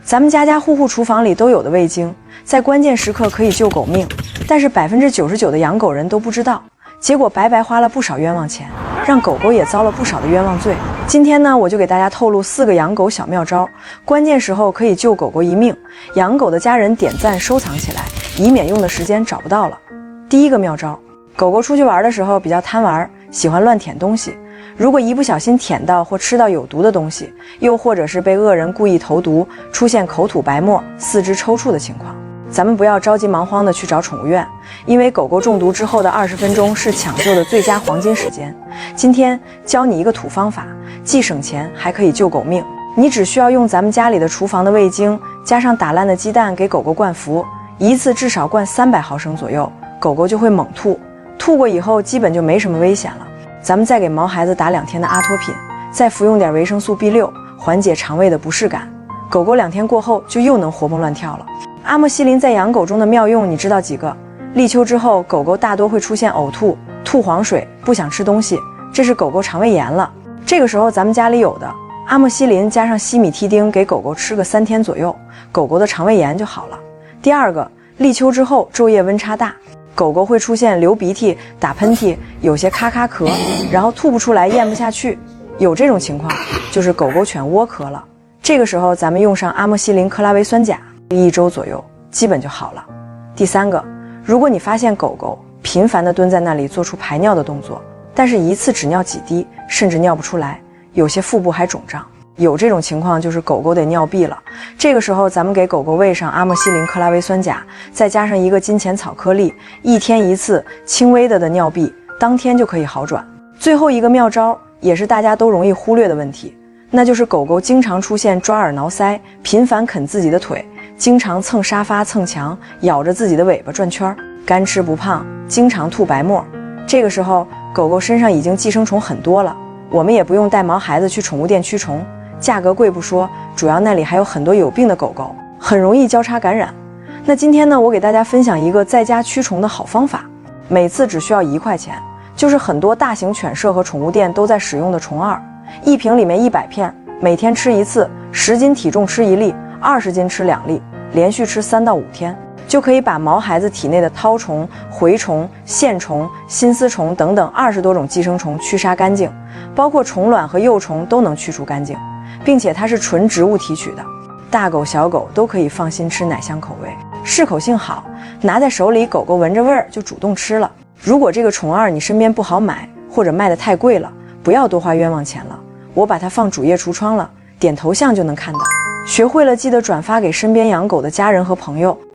咱们家家户户厨房里都有的味精，在关键时刻可以救狗命，但是99%的养狗人都不知道，结果白白花了不少冤枉钱，让狗狗也遭了不少的冤枉罪。今天呢，我就给大家透露4个养狗小妙招，关键时候可以救狗狗一命。养狗的家人点赞收藏起来，以免用的时间找不到了。第一个妙招，狗狗出去玩的时候比较贪玩，喜欢乱舔东西。如果一不小心舔到或吃到有毒的东西，又或者是被恶人故意投毒，出现口吐白沫、四肢抽搐的情况，咱们不要着急忙慌的去找宠物院，因为狗狗中毒之后的20分钟是抢救的最佳黄金时间。今天教你一个土方法，既省钱还可以救狗命。你只需要用咱们家里的厨房的味精，加上打烂的鸡蛋给狗狗灌服，一次至少灌300毫升左右，狗狗就会猛吐，吐过以后基本就没什么危险了。咱们再给毛孩子打2天的阿托品，再服用点维生素 B6，缓解肠胃的不适感。狗狗2天过后就又能活蹦乱跳了。阿莫西林在养狗中的妙用你知道几个？立秋之后，狗狗大多会出现呕吐、吐黄水、不想吃东西，这是狗狗肠胃炎了。这个时候咱们家里有的阿莫西林加上西米替丁给狗狗吃个3天左右，狗狗的肠胃炎就好了。第二个，立秋之后昼夜温差大，狗狗会出现流鼻涕、打喷嚏，有些咔咔咳，然后吐不出来，咽不下去。有这种情况，就是狗狗犬窝咳了。这个时候咱们用上阿莫西林克拉维酸钾，1周左右基本就好了。第三个，如果你发现狗狗频繁地蹲在那里做出排尿的动作，但是一次只尿几滴，甚至尿不出来，有些腹部还肿胀，有这种情况就是狗狗得尿闭了。这个时候咱们给狗狗喂上阿莫西林克拉维酸钾，再加上一个金钱草颗粒，1天1次，轻微的尿闭，当天就可以好转。最后一个妙招，也是大家都容易忽略的问题，那就是狗狗经常出现抓耳挠腮，频繁啃自己的腿，经常蹭沙发蹭墙，咬着自己的尾巴转圈，干吃不胖，经常吐白沫。这个时候狗狗身上已经寄生虫很多了，我们也不用带毛孩子去宠物店驱虫，价格贵不说，主要那里还有很多有病的狗狗，很容易交叉感染。那今天呢，我给大家分享一个在家驱虫的好方法，每次只需要1块钱，就是很多大型犬舍和宠物店都在使用的虫2，一瓶里面100片，每天吃1次，10斤体重吃1粒，20斤吃2粒，连续吃3到5天，就可以把毛孩子体内的绦虫、蛔虫、线虫、心丝虫等等20多种寄生虫驱杀干净，包括虫卵和幼虫都能驱除干净，并且它是纯植物提取的，大狗小狗都可以放心吃奶香口味，适口性好，拿在手里狗狗闻着味儿就主动吃了。如果这个虫2你身边不好买，或者卖得太贵了，不要多花冤枉钱了，我把它放主页橱窗了，点头像就能看到。学会了记得转发给身边养狗的家人和朋友。